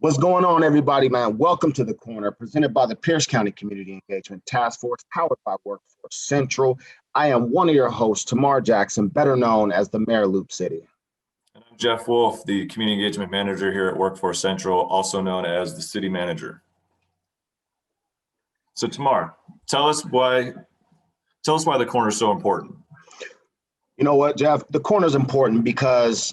What's going on, everybody, man? Welcome to The Corner, presented by the Pierce County Community Engagement Task Force, powered by Workforce Central. I am one of your hosts, Tamar Jackson, better known as the Mayor of Loop City. And I'm Jeff Wolf, the Community Engagement Manager here at Workforce Central, also known as the City Manager. So Tamar, tell us why The Corner is so important. You know what, Jeff? The Corner is important because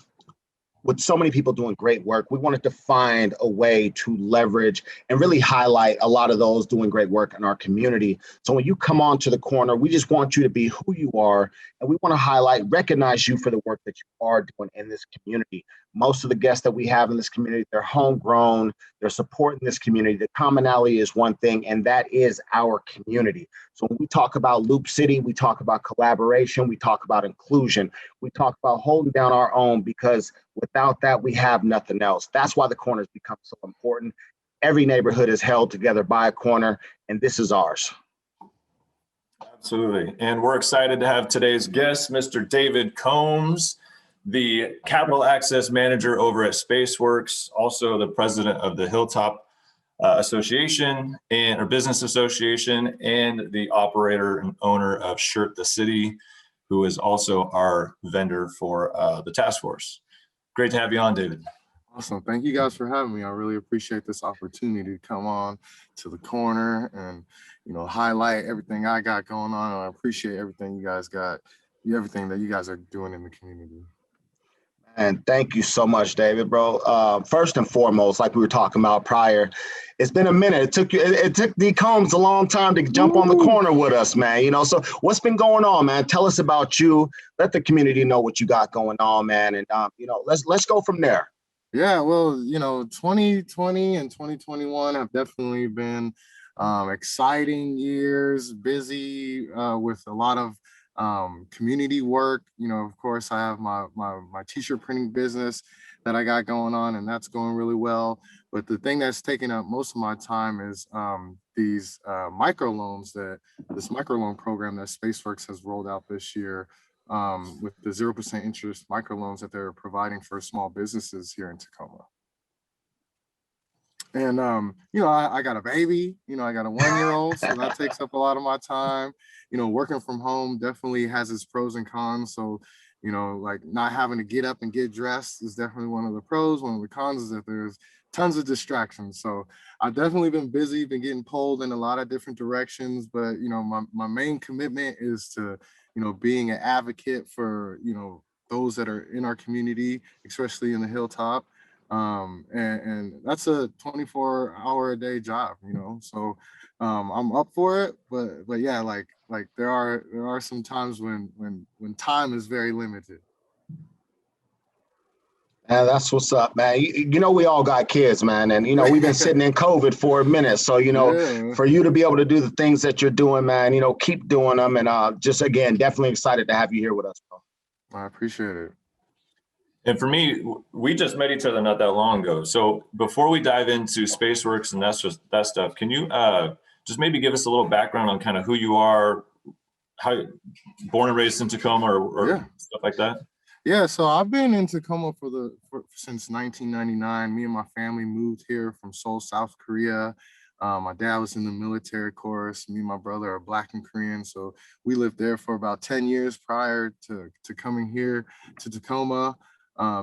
with so many people doing great work, we wanted to find a way to leverage and really highlight a lot of those doing great work in our community. So when you come on to The Corner, we just want you to be who you are, and we want to highlight, recognize you for the work that you are doing in this community. Most of the guests that we have in this community, they're homegrown, they're supporting this community. The commonality is one thing, and that is our community. So when we talk about Loop City, we talk about collaboration, we talk about inclusion, we talk about holding down our own, because without that, we have nothing else. That's why The Corner has become so important. Every neighborhood is held together by a corner, and this is ours. Absolutely. And we're excited to have today's guest, Mr. David Combs, the Capital Access Manager over at Spaceworks, also the president of the Hilltop Association or Business Association, and the operator and owner of Shirt the City, who is also our vendor for the task force. Great to have you on, David. Awesome. Thank you guys for having me. I really appreciate this opportunity to come on to The Corner and, highlight everything I got going on. I appreciate everything you guys got, everything that you guys are doing in the community. And thank you so much, David, bro. First and foremost, like we were talking about prior, it's been a minute. It took D Combs a long time to jump on The Corner with us, man. So what's been going on, man? Tell us about you. Let the community know what you got going on, man. And let's go from there. Yeah, well, 2020 and 2021 have definitely been exciting years, busy with a lot of community work. Of course, I have my t-shirt printing business that I got going on, and that's going really well. But the thing that's taking up most of my time is these microloans, this microloan program that Spaceworks has rolled out this year, with the 0% interest microloans that they're providing for small businesses here in Tacoma. And, I got a baby, I got a 1-year-old, so that takes up a lot of my time. Working from home definitely has its pros and cons. So, like not having to get up and get dressed is definitely one of the pros. One of the cons is that there's tons of distractions. So I've definitely been busy, been getting pulled in a lot of different directions. But, my main commitment is to, being an advocate for, those that are in our community, especially in the Hilltop. And that's a 24-hour-a-day job, so I'm up for it, but yeah, like there are some times when time is very limited. And that's what's up, man. We all got kids, man, and we've been sitting in COVID for a minute, so yeah. For you to be able to do the things that you're doing, man, keep doing them, and just again, definitely excited to have you here with us, bro. I appreciate it. And for me, we just met each other not that long ago. So before we dive into Spaceworks and that stuff, can you just maybe give us a little background on kind of who you are, how born and raised in Tacoma or stuff like that? Yeah, so I've been in Tacoma since 1999. Me and my family moved here from Seoul, South Korea. My dad was in the military, of course. Me and my brother are Black and Korean, so we lived there for about 10 years prior to coming here to Tacoma.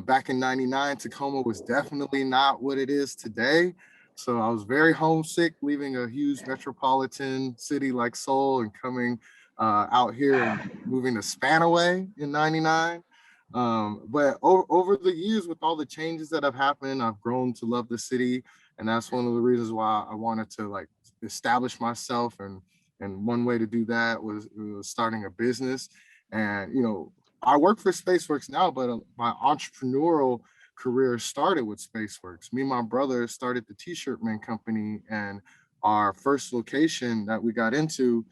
Back in '99, Tacoma was definitely not what it is today. So I was very homesick, leaving a huge metropolitan city like Seoul and coming out here and moving to Spanaway in '99. But over the years, with all the changes that have happened, I've grown to love the city. And that's one of the reasons why I wanted to establish myself. And one way to do that was starting a business. And, I work for Spaceworks now, but my entrepreneurial career started with Spaceworks. Me and my brother started the T-shirt man company, and our first location that we got into,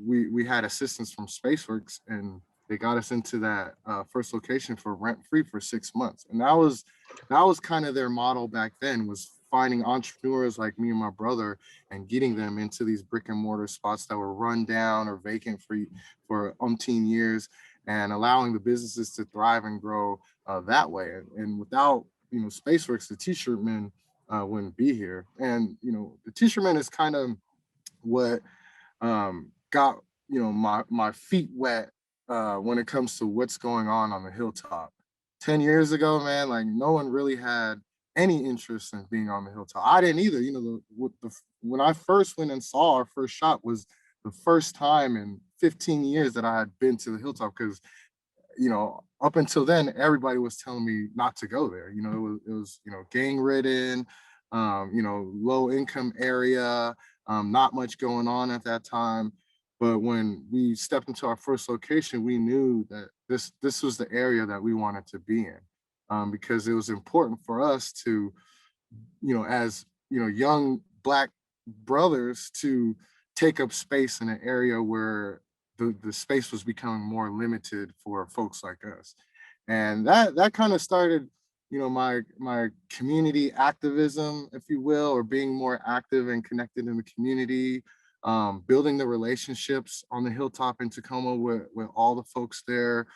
we had assistance from Spaceworks, and they got us into that first location for rent-free for 6 months. And that was kind of their model back then, was finding entrepreneurs like me and my brother and getting them into these brick and mortar spots that were run down or vacant for umpteen years, and allowing the businesses to thrive and grow that way. And without, Spaceworks, the T-shirt men, wouldn't be here. And, the T-shirt is kind of what got, my feet wet when it comes to what's going on the hilltop. 10 years ago, man, like no one really had any interest in being on the hilltop. I didn't either. When I first went and saw our first shot was the first time in 15 years that I had been to the hilltop, because up until then, everybody was telling me not to go there. It was gang ridden, low income area, not much going on at that time. But when we stepped into our first location, we knew that this was the area that we wanted to be in, because it was important for us to, as young Black brothers, to take up space in an area where the space was becoming more limited for folks like us. And that kind of started, my community activism, if you will, or being more active and connected in the community, building the relationships on the hilltop in Tacoma with all the folks there,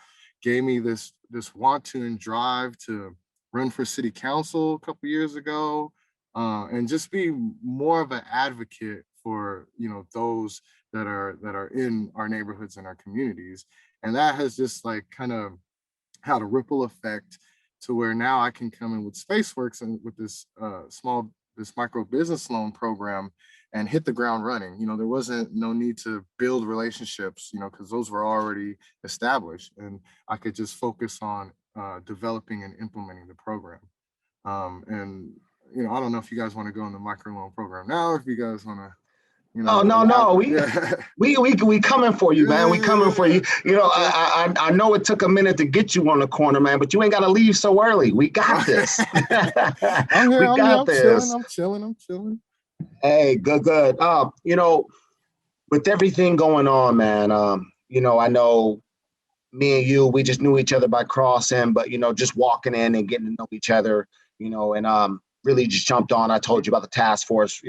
gave me this want to and drive to run for city council a couple years ago, and just be more of an advocate for those that are in our neighborhoods and our communities. And that has just like kind of had a ripple effect to where now I can come in with Spaceworks and with this this micro business loan program and hit the ground running. There wasn't no need to build relationships, because those were already established, and I could just focus on developing and implementing the program. And I don't know if you guys want to go in the microloan program now, or if you guys want to, Oh, no. yeah. We coming for you, man. We coming for you. Yeah. I know it took a minute to get you on the corner, man, but you ain't got to leave so early. We got this. I'm here. We got this. I'm chilling. Hey, good. With everything going on, man, I know me and you, we just knew each other by crossing, but, just walking in and getting to know each other, and really just jumped on. I told you about the task force,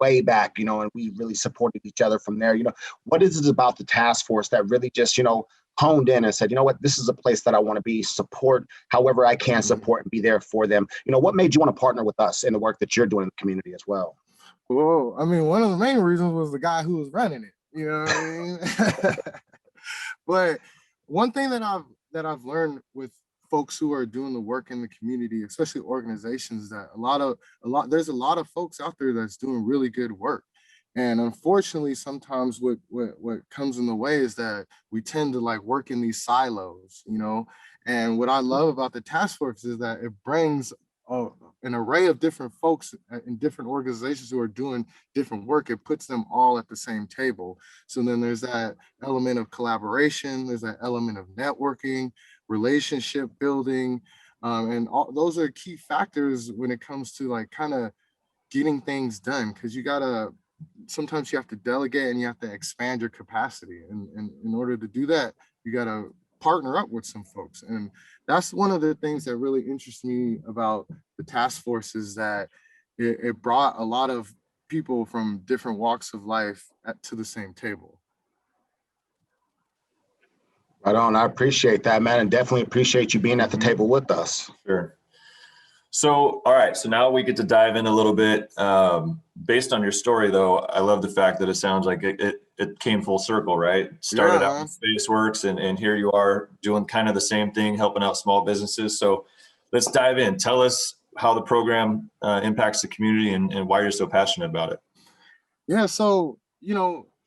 way back, and we really supported each other from there. What is it about the task force that really just, honed in and said, what, this is a place that I want to be, support however I can support and be there for them. What made you want to partner with us in the work that you're doing in the community as well? Well, I mean, one of the main reasons was the guy who was running it, you know what I mean? But one thing that I've learned with folks who are doing the work in the community, especially organizations, that there's a lot of folks out there that's doing really good work. And unfortunately, sometimes what comes in the way is that we tend to like work in these silos, And what I love about the task force is that it brings an array of different folks in different organizations who are doing different work. It puts them all at the same table. So then there's that element of collaboration, there's that element of networking, relationship building, and those are key factors when it comes to like kind of getting things done, because sometimes you have to delegate and you have to expand your capacity, and in order to do that, you got to partner up with some folks. And that's one of the things that really interests me about the task force, is that it brought a lot of people from different walks of life to the same table. Right on. I appreciate that, man, and definitely appreciate you being at the table with us. Sure. So, all right. So now we get to dive in a little bit. Based on your story, though, I love the fact that it sounds like it came full circle, right? Started out with Spaceworks, and here you are doing kind of the same thing, helping out small businesses. So let's dive in. Tell us how the program impacts the community and why you're so passionate about it. Yeah. So,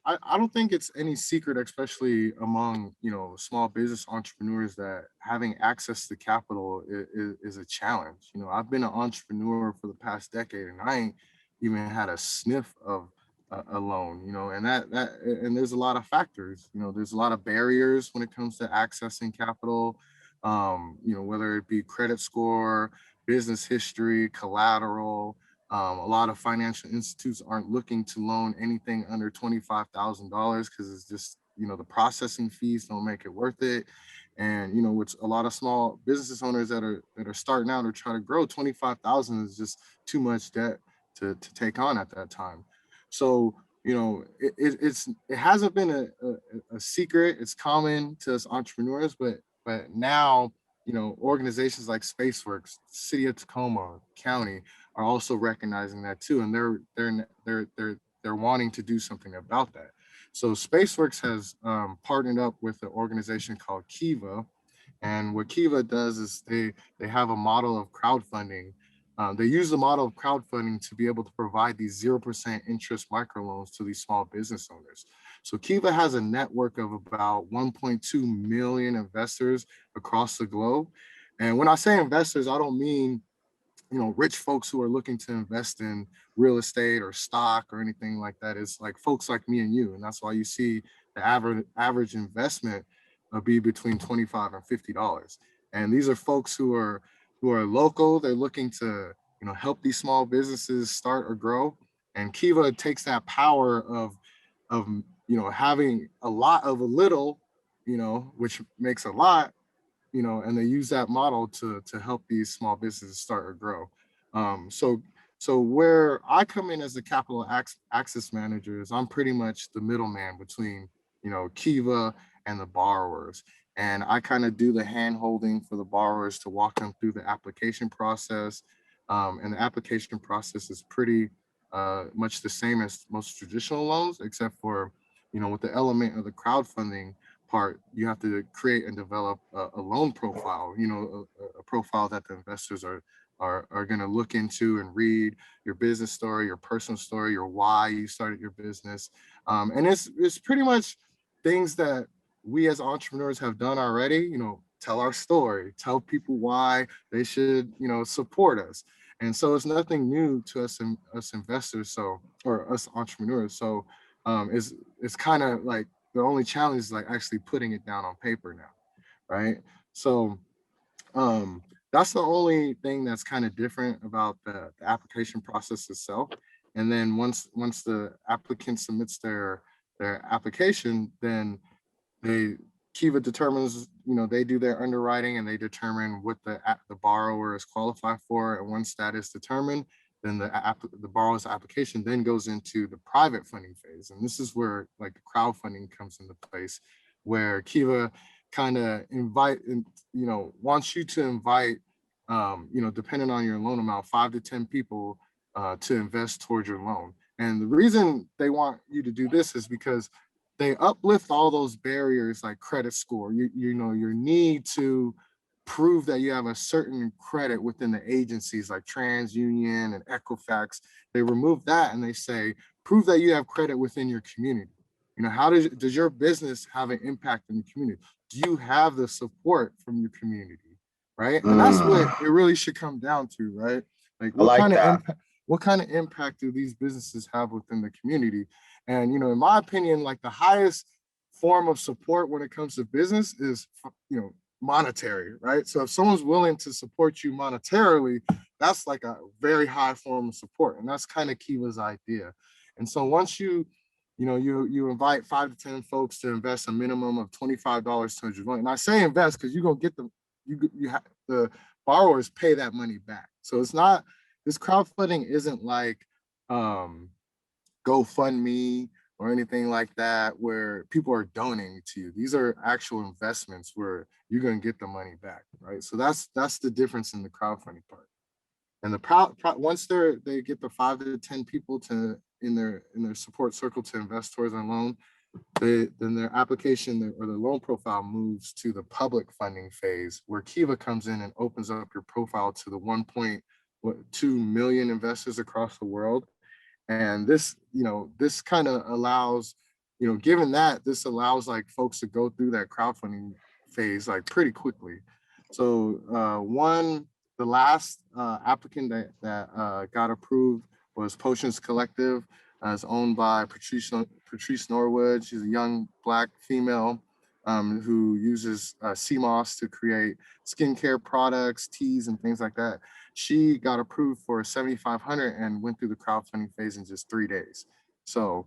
I don't think it's any secret, especially among, small business entrepreneurs, that having access to capital is a challenge. I've been an entrepreneur for the past decade, and I ain't even had a sniff of a loan, and and there's a lot of factors. There's a lot of barriers when it comes to accessing capital, whether it be credit score, business history, collateral. A lot of financial institutes aren't looking to loan anything under $25,000 because it's just, the processing fees don't make it worth it. And, with a lot of small business owners that are starting out or trying to grow, 25,000 is just too much debt to take on at that time. So, it hasn't been a secret. It's common to us entrepreneurs, but now, organizations like Spaceworks, City of Tacoma County are also recognizing that too, and they're wanting to do something about that. So Spaceworks has partnered up with an organization called Kiva, and what Kiva does is they have a model of crowdfunding. They use the model of crowdfunding to be able to provide these 0% interest microloans to these small business owners. So Kiva has a network of about 1.2 million investors across the globe. And when I say investors, I don't mean rich folks who are looking to invest in real estate or stock or anything like that. It's like folks like me and you. And that's why you see the average investment be between $25 and $50. And these are folks who are local. They're looking to, help these small businesses start or grow. And Kiva takes that power of having a lot of a little, which makes a lot, and they use that model to help these small businesses start or grow. So where I come in as the capital access manager is I'm pretty much the middleman between, Kiva and the borrowers. And I kind of do the hand holding for the borrowers to walk them through the application process. And the application process is pretty much the same as most traditional loans, except for, with the element of the crowdfunding part, you have to create and develop a loan profile, a profile that the investors are going to look into and read your business story, your personal story, your why you started your business. And it's pretty much things that we as entrepreneurs have done already, tell our story, tell people why they should, support us. And so it's nothing new to us investors, or us entrepreneurs. So it's kind of like the only challenge is like actually putting it down on paper now, right? So that's the only thing that's kind of different about the application process itself. And then once the applicant submits their application, then Kiva determines, they do their underwriting and they determine what the borrower is qualified for. And once that is determined, then the borrower's application then goes into the private funding phase. And this is where like the crowdfunding comes into place, where Kiva kind of wants you to invite, depending on your loan amount, 5 to 10 people to invest towards your loan. And the reason they want you to do this is because they uplift all those barriers like credit score, your need to prove that you have a certain credit within the agencies like TransUnion and Equifax. They remove that and they say, prove that you have credit within your community. How does your business have an impact in the community? Do you have the support from your community, right? And that's what it really should come down to, right? Like what kind of impact do these businesses have within the community? And, in my opinion, like the highest form of support when it comes to business is, monetary, right? So if someone's willing to support you monetarily, that's like a very high form of support. And that's kind of Kiva's idea. And so once you invite 5 to 10 folks to invest a minimum of $25 towards your loan. And I say invest because you're going to get the borrowers pay that money back. So it's not, this crowdfunding isn't like GoFundMe or anything like that where people are donating to you. These are actual investments where you're going to get the money back, right? So that's the difference in the crowdfunding part. And once they get the 5 to 10 people in their support circle to invest towards a loan, then their application or the loan profile moves to the public funding phase, where Kiva comes in and opens up your profile to the 1.2 million investors across the world. And this kind of allows, given that, this allows like folks to go through that crowdfunding phase like pretty quickly. So the last applicant that got approved was Potions Collective. It's owned by Patrice Norwood. She's a young Black female who uses sea moss to create skincare products, teas, and things like that. She got approved for $7,500 and went through the crowdfunding phase in just 3 days. So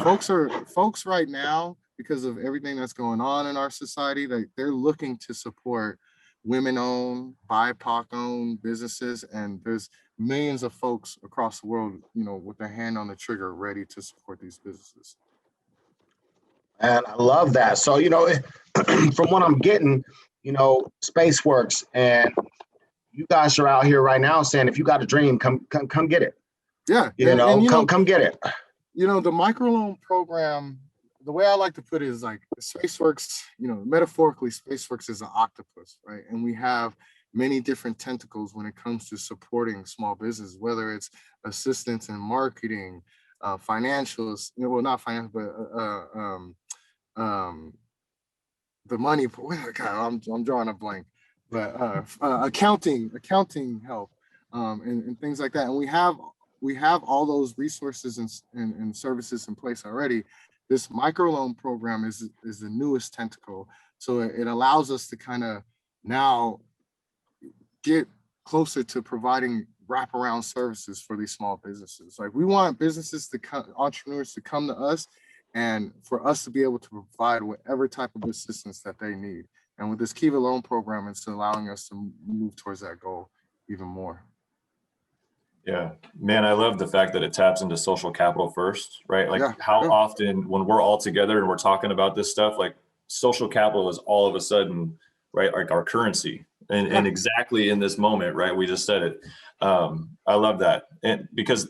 folks right now, because of everything that's going on in our society, they're looking to support women-owned, BIPOC-owned businesses, and there's millions of folks across the world, with their hand on the trigger, ready to support these businesses. And I love that. So, from what I'm getting, Spaceworks, and you guys are out here right now saying, if you got a dream, come get it. Yeah, Come get it. The microloan program, the way I like to put it is like Spaceworks, metaphorically, Spaceworks is an octopus, right? And we have many different tentacles when it comes to supporting small business, whether it's assistance in marketing, financials, well, not financial, but the money. God, I'm drawing a blank, but accounting help, and things like that. And we have all those resources and services in place already. This microloan program is the newest tentacle, so it allows us to kind of now get closer to providing wraparound services for these small businesses. Like, we want businesses entrepreneurs to come to us, and for us to be able to provide whatever type of assistance that they need. And with this Kiva loan program, it's allowing us to move towards that goal even more. Yeah, man, I love the fact that it taps into social capital first, right? Like, how often when we're all together and we're talking about this stuff, like, social capital is all of a sudden, right, like our currency. And exactly in this moment, right, we just said it. I love that. And because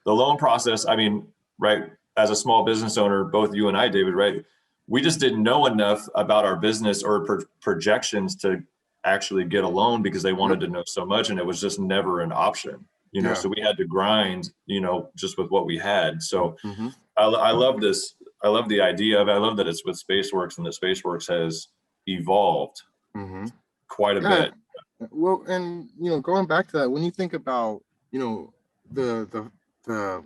the loan process, I mean, right, as a small business owner, both you and I, David, right, we just didn't know enough about our business or projections to actually get a loan, because they wanted to know so much, and it was just never an option. So we had to grind, just with what we had. So I love this. I love the idea of it. I love that it's with Spaceworks, and that Spaceworks has evolved quite a bit. Well, and, going back to that, when you think about, the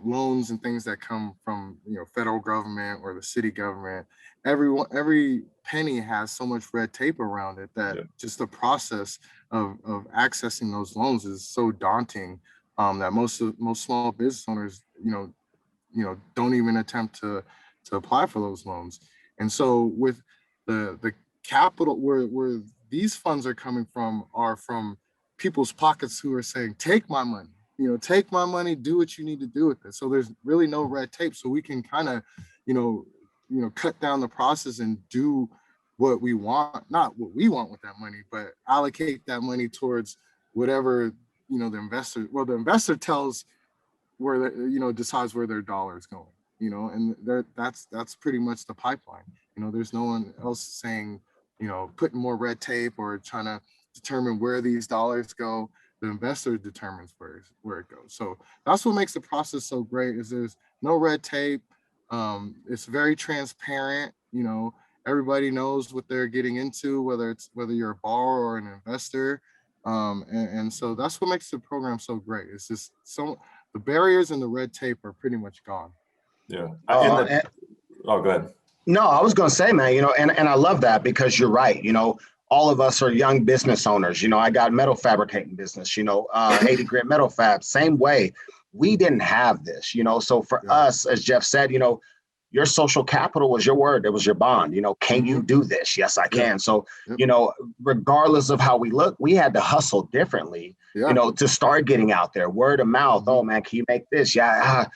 loans and things that come from, federal government or the city government, every penny has so much red tape around it that just the process of accessing those loans is so daunting, that most small business owners, don't even attempt to apply for those loans. And so with the capital, where these funds are coming from are from people's pockets who are saying, take my money, take my money, do what you need to do with it. So there's really no red tape. So we can kind of, cut down the process and do what we want, not what we want with that money, but allocate that money towards whatever, the investor tells where, decides where their dollar is going, and that's pretty much the pipeline. There's no one else saying, putting more red tape or trying to determine where these dollars go. The investor determines where it goes. So that's what makes the process so great, is there's no red tape. It's very transparent. Everybody knows what they're getting into, whether you're a borrower or an investor. And so that's what makes the program so great. It's just the barriers and the red tape are pretty much gone. Yeah. Go ahead. No, I was going to say, man, and I love that, because you're right. All of us are young business owners. I got metal fabricating business, 80 grit metal fab, same way. We didn't have this, so for us, as Jeff said, your social capital was your word. It was your bond. Can you do this? Yes, I can. So, regardless of how we look, we had to hustle differently, to start getting out there, word of mouth. Oh man, can you make this? Yeah.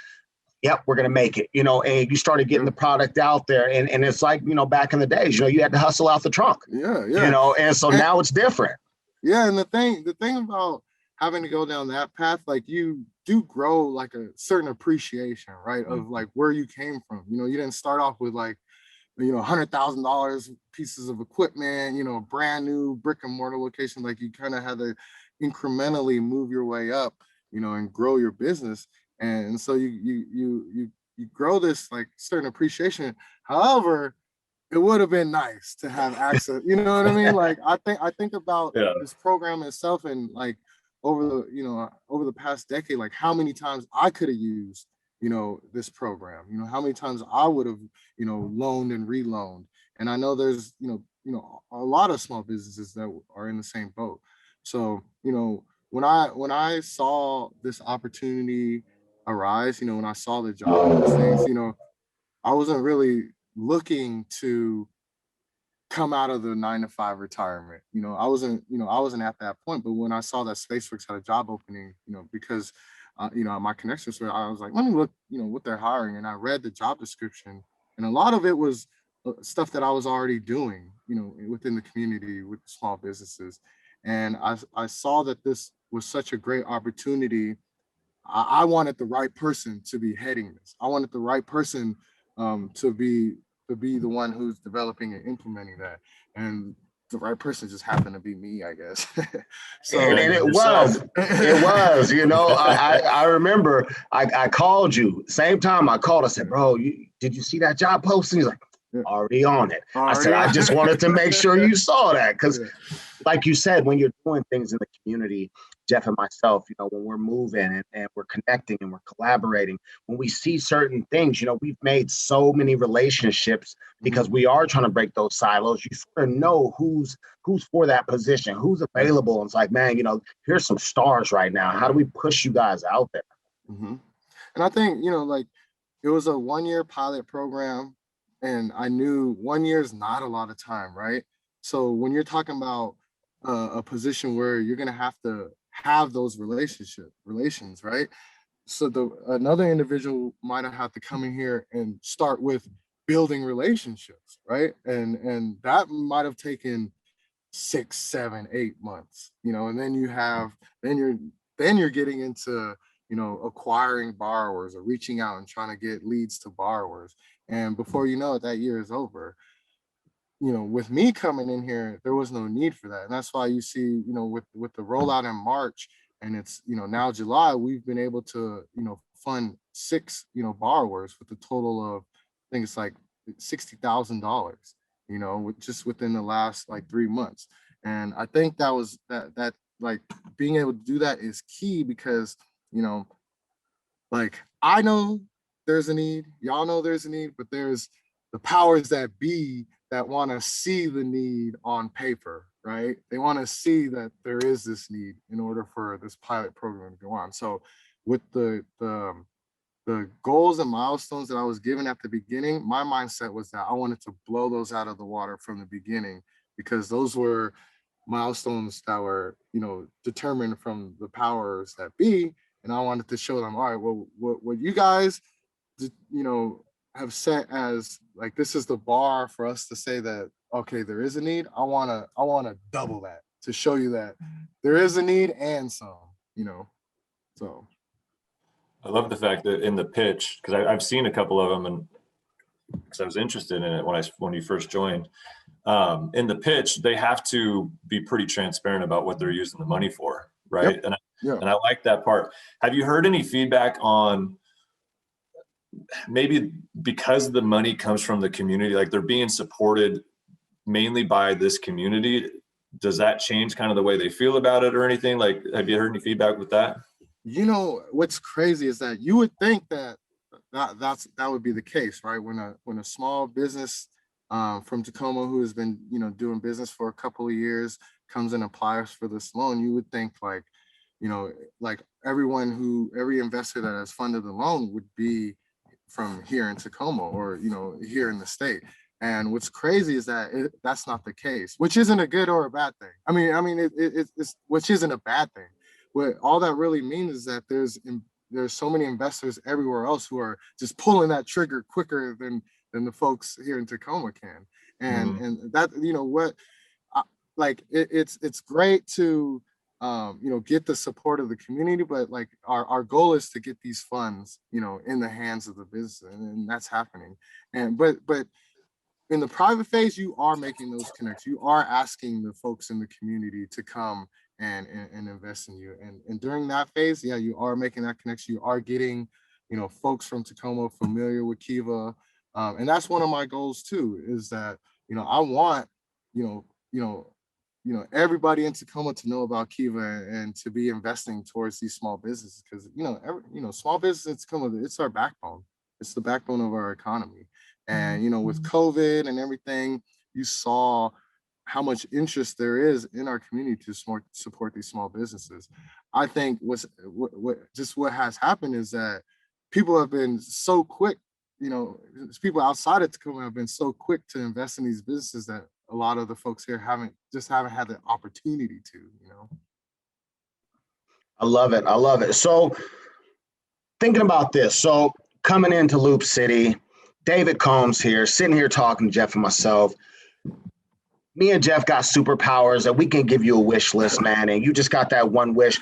Yep, we're going to make it, and you started getting the product out there. And it's like, back in the days, you had to hustle out the trunk, and so now it's different. Yeah. And the thing about having to go down that path, like, you do grow like a certain appreciation, right, of like where you came from. You didn't start off with like, $100,000 pieces of equipment, brand new brick and mortar location. Like, you kind of had to incrementally move your way up, and grow your business. And so you grow this like certain appreciation. However, it would have been nice to have access. You know what I mean? Like, I think about this program itself, and like over the past decade, like how many times I could have used, this program. How many times I would have, loaned and reloaned. And I know there's, a lot of small businesses that are in the same boat. So, when I saw this opportunity arise, when I saw the job things, I wasn't really looking to come out of the 9-to-5 retirement. I wasn't at that point. But when I saw that Spaceworks had a job opening, because my connections were, I was like, let me look, what they're hiring. And I read the job description, and a lot of it was stuff that I was already doing, within the community with small businesses. And I saw that this was such a great opportunity. I wanted the right person to be heading this. I wanted the right person to be the one who's developing and implementing that. And the right person just happened to be me, I guess. So and it was, I remember I called you same time I called. I said, bro, did you see that job posting? He's like, already on it. I said, I just wanted to make sure you saw that, because like you said, when you're doing things in the community, Jeff and myself, when we're moving and we're connecting and we're collaborating, when we see certain things, we've made so many relationships because we are trying to break those silos. You sort of know who's for that position, who's available. And it's like, man, here's some stars right now. How do we push you guys out there? And I think, like, it was a 1-year pilot program, and I knew 1 year is not a lot of time, right? So when you're talking about a position where you're going to have those relations, right? So another individual might have had to come in here and start with building relationships, right? And that might have taken 6, 7, 8 months, and then you're getting into, acquiring borrowers or reaching out and trying to get leads to borrowers. And before you know it, that year is over. With me coming in here, there was no need for that. And that's why you see, with the rollout in March, and it's, now July, we've been able to, fund 6, borrowers with a total of, I think it's like $60,000, just within the last like 3 months. And I think that like being able to do that is key, because, like, I know there's a need, y'all know there's a need, but there's the powers that be that want to see the need on paper, right? They want to see that there is this need in order for this pilot program to go on. So with the goals and milestones that I was given at the beginning, my mindset was that I wanted to blow those out of the water from the beginning, because those were milestones that were, determined from the powers that be. And I wanted to show them, all right, well, what you guys, have set as, like, this is the bar for us to say that, okay, there is a need. I want to double that to show you that there is a need and some, so. I love the fact that in the pitch, because I've seen a couple of them, and because I was interested in it when you first joined. In the pitch, they have to be pretty transparent about what they're using the money for, right? Yep. And I like that part. Have you heard any feedback on, maybe because the money comes from the community, like they're being supported mainly by this community? Does that change kind of the way they feel about it or anything? Like, have you heard any feedback with that? What's crazy is that you would think that would be the case, right? When a small business from Tacoma, who has been, doing business for a couple of years, comes and applies for this loan, you would think like, like every investor that has funded the loan would be from here in Tacoma, or, here in the state. And what's crazy is that that's not the case, which isn't a good or a bad thing. I mean, it's which isn't a bad thing. What all that really means is that there's so many investors everywhere else who are just pulling that trigger quicker than the folks here in Tacoma can. And that, it's great to get the support of the community, but like our goal is to get these funds, in the hands of the business, and that's happening. And but in the private phase, you are making those connections. You are asking the folks in the community to come and invest in you. And during that phase, yeah, you are making that connection. You are getting, folks from Tacoma familiar with Kiva. And that's one of my goals too, is that, I want, everybody in Tacoma to know about Kiva and to be investing towards these small businesses, because, small business in Tacoma, it's our backbone. It's the backbone of our economy. And, with COVID and everything, you saw how much interest there is in our community to support these small businesses. I think what has happened is that people have been so quick, people outside of Tacoma have been so quick to invest in these businesses that a lot of the folks here haven't had the opportunity to, I love it. So thinking about this, so coming into Loop City, David Combs here, sitting here talking to Jeff and myself. Me and Jeff got superpowers and we can give you a wish list, man. And you just got that one wish.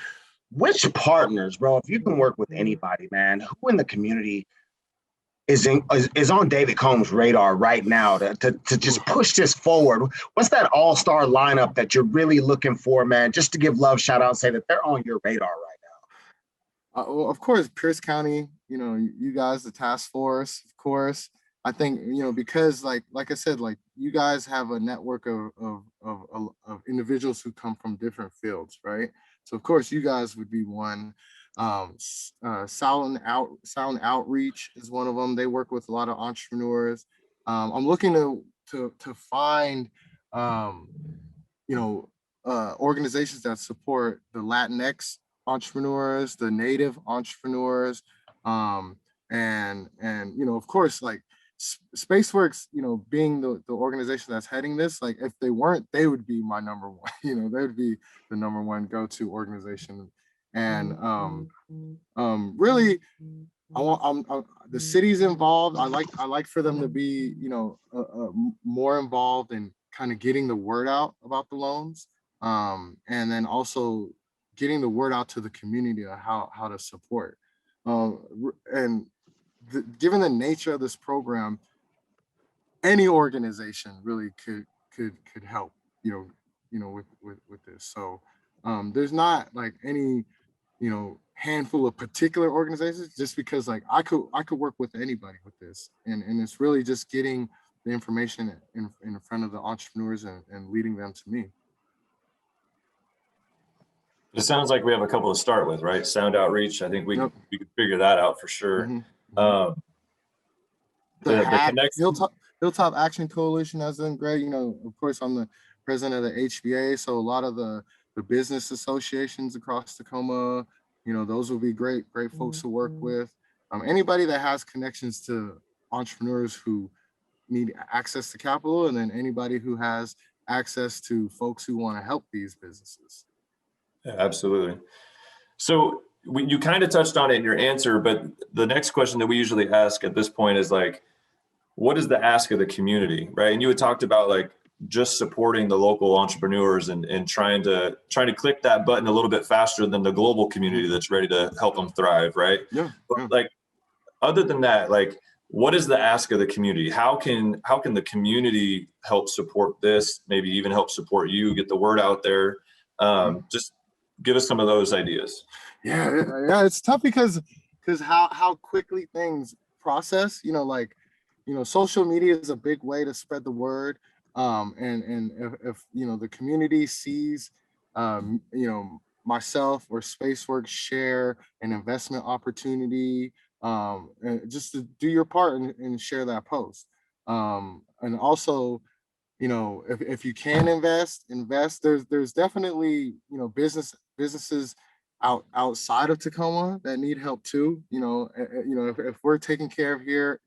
Which partners, bro, if you can work with anybody, man, who in the community is on David Combs' radar right now to just push this forward? What's that all-star lineup that you're really looking for, man? Just to give love, shout out, and say that they're on your radar right now. Well, of course, Pierce County, you guys, the task force, of course. I think, because like I said, like you guys have a network of individuals who come from different fields, right? So of course you guys would be one. Sound Outreach is one of them. They work with a lot of entrepreneurs. I'm looking to find organizations that support the Latinx entrepreneurs, the Native entrepreneurs, and of course, like Spaceworks, being the organization that's heading this, like if they weren't, they would be my number one. They would be the number one go-to organization. And really, the city's involved. I like for them to be, more involved in kind of getting the word out about the loans, and then also getting the word out to the community of how to support. And given the nature of this program, any organization really could help, with this. So there's not like any, handful of particular organizations, just because like I could work with anybody with this, and it's really just getting the information in front of the entrepreneurs and leading them to me. It sounds like we have a couple to start with, right? Sound Outreach. I think we could figure that out for sure. Mm-hmm. The connection. Hilltop Action Coalition has done great. Of course, I'm the president of the HBA, so a lot of the business associations across Tacoma, those will be great folks to work with. Anybody that has connections to entrepreneurs who need access to capital, and then anybody who has access to folks who want to help these businesses. Yeah, absolutely. So you kind of touched on it in your answer, but the next question that we usually ask at this point is like, what is the ask of the community, right? And you had talked about like just supporting the local entrepreneurs and trying to click that button a little bit faster than the global community that's ready to help them thrive, right? Yeah. But like, other than that, like, what is the ask of the community? How can the community help support this? Maybe even help support you, get the word out there. Just give us some of those ideas. Yeah, it's tough because how quickly things process. Social media is a big way to spread the word. And if the community sees, myself or Spaceworks share an investment opportunity, and just to do your part and share that post. And also, if you can invest. There's definitely, businesses outside of Tacoma that need help too. If we're taking care of here,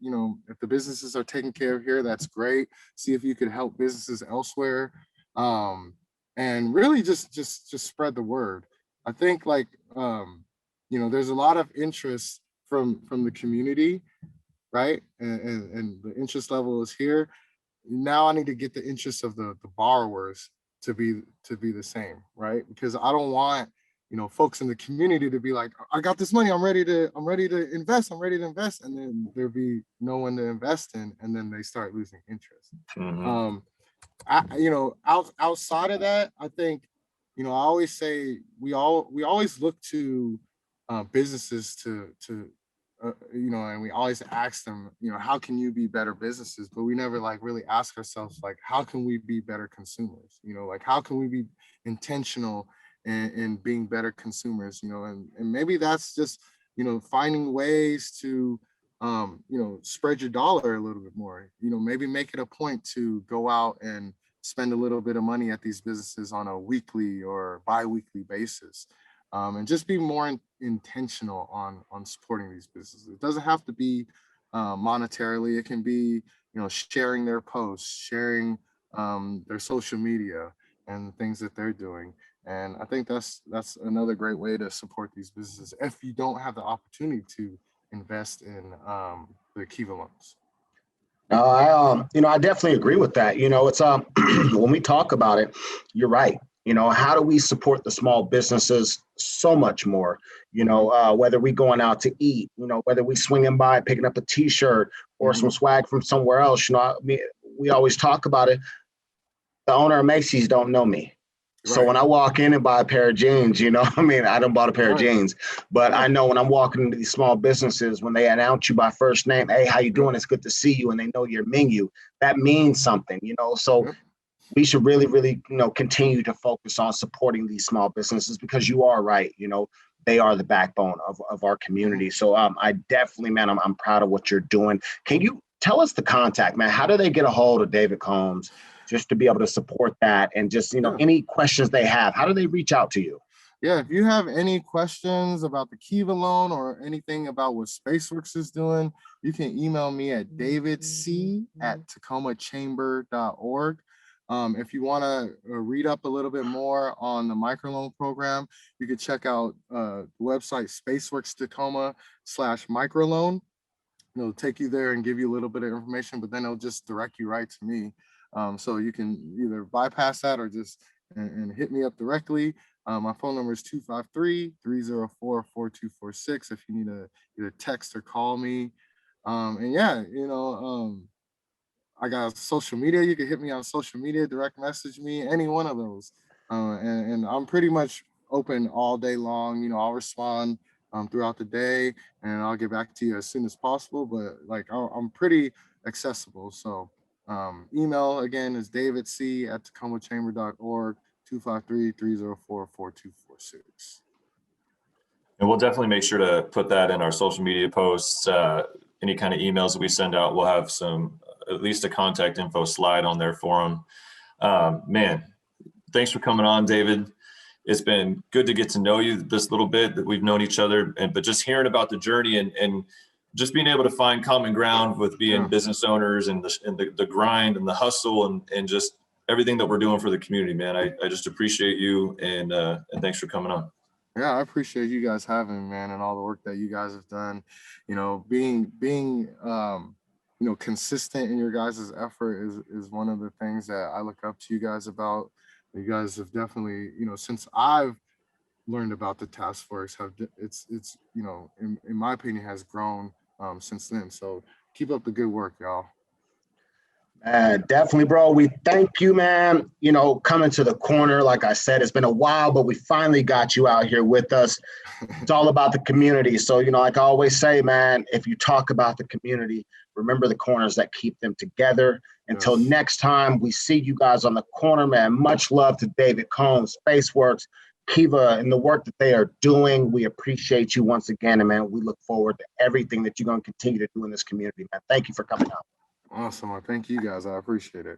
if the businesses are taken care of here, that's great. See if you could help businesses elsewhere, and really just spread the word. I think there's a lot of interest from the community, right? And the interest level is here. Now I need to get the interest of the borrowers to be the same, right? Because I don't want folks in the community to be like, I got this money, I'm ready to invest, and then there be no one to invest in, and then they start losing interest. Mm-hmm. Outside of that, I think I always say we always look to businesses to and we always ask them, how can you be better businesses? But we never really ask ourselves, how can we be better consumers? How can we be intentional in being better consumers? And maybe that's just, finding ways to, spread your dollar a little bit more, maybe make it a point to go out and spend a little bit of money at these businesses on a weekly or bi-weekly basis. And just be more intentional on supporting these businesses. It doesn't have to be monetarily. It can be, sharing their posts, sharing their social media and things that they're doing. And I think that's another great way to support these businesses if you don't have the opportunity to invest in the Kiva loans. I definitely agree with that. It's when we talk about it, you're right. How do we support the small businesses so much more? Whether we going out to eat, whether we swinging by picking up a T-shirt or some swag from somewhere else. We always talk about it. The owner of Macy's don't know me. So Right. when I walk in and buy a pair of jeans, I done bought a pair of jeans, but I know when I'm walking into these small businesses, when they announce you by first name, hey, how you doing? It's good to see you. And they know your menu. That means something, so we should really, really, continue to focus on supporting these small businesses because you are right. They are the backbone of our community. So I definitely, man, I'm proud of what you're doing. Can you tell us the contact, man? How do they get a hold of David Combs just to be able to support that? And just, any questions they have, how do they reach out to you? Yeah, if you have any questions about the Kiva loan or anything about what Spaceworks is doing, you can email me at davidc@tacomachamber.org. If you want to read up a little bit more on the microloan program, you can check out the website Spaceworks Tacoma /microloan. It'll take you there and give you a little bit of information, but then it'll just direct you right to me. So you can either bypass that or just and hit me up directly. My phone number is 253-304-4246 if you need to either text or call me. And yeah, I got social media. You can hit me on social media, direct message me, any one of those. And I'm pretty much open all day long. I'll respond throughout the day and I'll get back to you as soon as possible. But like I'm pretty accessible. So email again is davidc@tacomachamber.org, 253-304-4246. And we'll definitely make sure to put that in our social media posts. Any kind of emails that we send out, we'll have at least a contact info slide on there for them. Man, thanks for coming on, David. It's been good to get to know you this little bit that we've known each other, but just hearing about the journey and just being able to find common ground with being business owners and the grind and the hustle and just everything that we're doing for the community, man. I just appreciate you and thanks for coming on. Yeah, I appreciate you guys having me, man, and all the work that you guys have done. Being consistent in your guys' effort is one of the things that I look up to you guys about. You guys have definitely, since I've learned about the task force, it's in my opinion has grown since then. So keep up the good work, y'all. Definitely, bro. We thank you, man. Coming to the corner, like I said, it's been a while, but we finally got you out here with us. It's all about the community. So, like I always say, man, if you talk about the community, remember the corners that keep them together. Until next time we see you guys on the corner, man, much love to David Combs, Spaceworks, Kiva, and the work that they are doing. We appreciate you once again, and man, we look forward to everything that you're going to continue to do in this community, man. Thank you for coming out. Awesome. Thank you guys. I appreciate it.